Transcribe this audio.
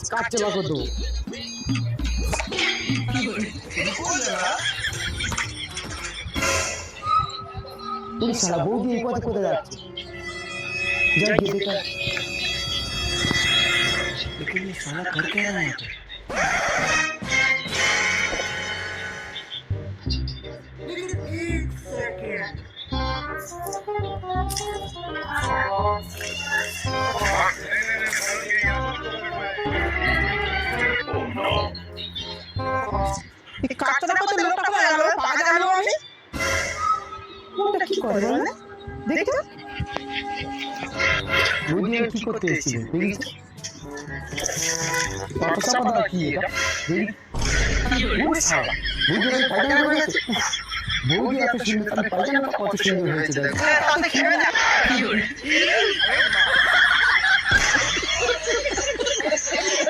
কাটছে বাকো তো তুই শালা বৌদি এই পথে কোথায় যাচ্ছে যাই গিয়ে দেখা लेकिन ये साला कर क्या रहा है কাটটা কত লোকটা করে গেল পা গেল আমি কোনটা কি করে বল না দেখো বুঝি কি করতে এসেছিল দেখিস পাতা চাপা কি এটা বুঝি পায়খানা করে গেছে বৌদি এত সুন্দর পায়খানা কত সুন্দর হয়েছে দেখ